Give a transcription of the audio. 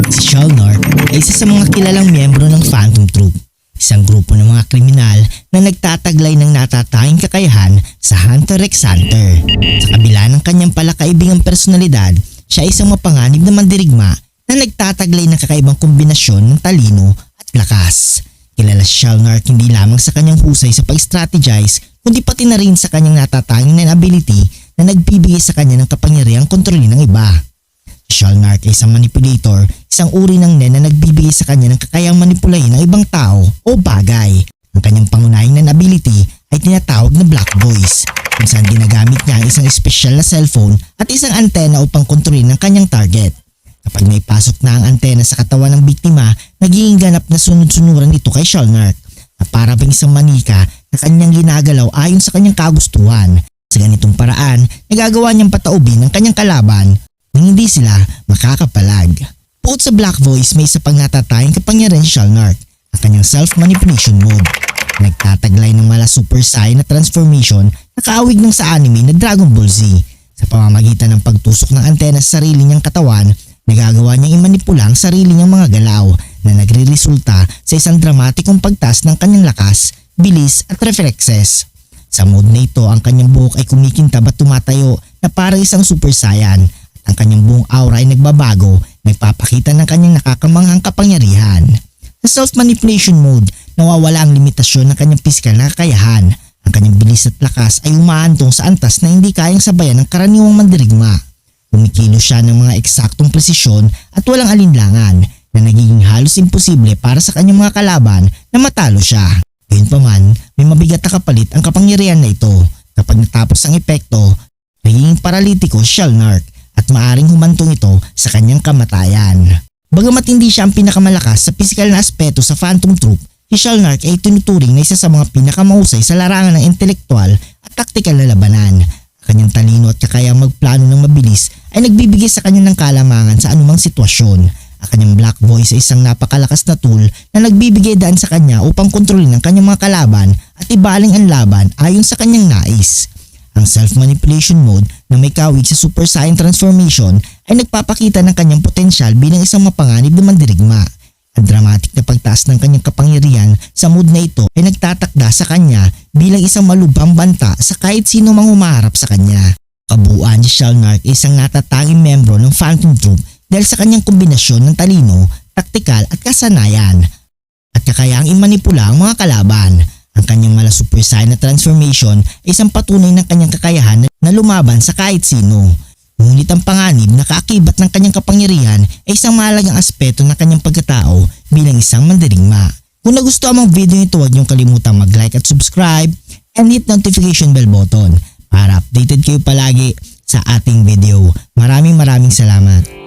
Si Shalnark ay isa sa mga kilalang miyembro ng Phantom Troop, isang grupo ng mga kriminal na nagtataglay ng natatanging kakayahan sa Hunter x Hunter. Sa kabila ng kanyang palakaibigang personalidad, siya ay isang mapanganib na mandirigma na nagtataglay ng kakaibang kombinasyon ng talino at lakas. Kilala si Shalnark hindi lamang sa kanyang husay sa pag-strategize, kundi pati na rin sa kanyang natatanging na ability na nagbibigay sa kanya ng kapangyarihang kontrolin ng iba. Si Shalnark ay isang manipulator, isang uri ng nen na nagbibigay sa kanya ng kakayang manipulahin ng ibang tao o bagay. Ang kanyang pangunahing nen ability ay tinatawag na Black Voice, kung saan ginagamit niya ang isang espesyal na cellphone at isang antena upang kontrolin ang kanyang target. Kapag may pasok na ang antena sa katawan ng biktima, nagiging ganap na sunod-sunuran ito kay Shalnark na para bang isang manika na kanyang ginagalaw ayon sa kanyang kagustuhan. Sa ganitong paraan, nagagawa niyang pataubin ang kanyang kalaban nang hindi sila makakapalag. Bukod sa Black Voice, may isa pang natatayang kapangyarihan si Shalnark, ang kanyang self-manipulation mode. Nagtataglay ng mala Super Saiyan na transformation na kaawig ng sa anime na Dragon Ball Z. Sa pamamagitan ng pagtusok ng antena sa sarili niyang katawan, nagagawa niyang imanipula ang sarili niyang mga galaw na nagre-resulta sa isang dramatikong pagtaas ng kanyang lakas, bilis at reflexes. Sa mode na ito, ang kanyang buhok ay kumikintab at tumatayo na parang isang Super Saiyan. Ang kanyang buong aura ay nagbabago, nagpapakita ng kanyang nakakamanghang kapangyarihan. Sa self-manipulation mode, nawawala ang limitasyon ng kanyang pisikal na kakayahan. Ang kanyang bilis at lakas ay umahantong sa antas na hindi kayang sabayan ng karaniwang mandirigma. Kumikilos siya ng mga eksaktong presisyon at walang alinlangan na nagiging halos imposible para sa kanyang mga kalaban na matalo siya. Gayunpaman, may mabigat na kapalit ang kapangyarihan na ito. Kapag natapos ang epekto, nagiging paralitiko si Shalnark at maaring humantong ito sa kanyang kamatayan. Bagamat hindi siya ang pinakamalakas sa pisikal na aspeto sa Phantom Troop, si Shalnark ay tinuturing na isa sa mga pinakamahusay sa larangan ng intelektual at taktikal na labanan. Ang kanyang talino at kakayang magplano ng mabilis ay nagbibigay sa kanya ng kalamangan sa anumang sitwasyon. Ang kanyang Black Voice ay isang napakalakas na tool na nagbibigay daan sa kanya upang kontrolin ang kanyang mga kalaban at ibaling ang laban ayon sa kanyang nais. Ang self-manipulation mode na may kawig sa Super Saiyan transformation ay nagpapakita ng kanyang potensyal bilang isang mapanganib na mandirigma. Ang dramatic na pagtaas ng kanyang kapangyarihan sa mode na ito ay nagtatakda sa kanya bilang isang malubhang banta sa kahit sino mang humaharap sa kanya. Kabuuan si Shalnark ay isang natatanging membro ng Phantom Troop dahil sa kanyang kombinasyon ng talino, taktikal at kasanayan at kakayaang imanipula ang mga kalaban. Ang kanyang mala Super Saiyan na transformation ay isang patunay ng kanyang kakayahan na lumaban sa kahit sino. Ngunit ang panganib na kaakibat ng kanyang kapangyarihan ay isang mahalagang aspeto ng kanyang pagkatao bilang isang mandirigma. Kung nagustuhan ang video nito, huwag niyong kalimutang mag-like at subscribe and hit notification bell button para updated kayo palagi sa ating video. Maraming salamat.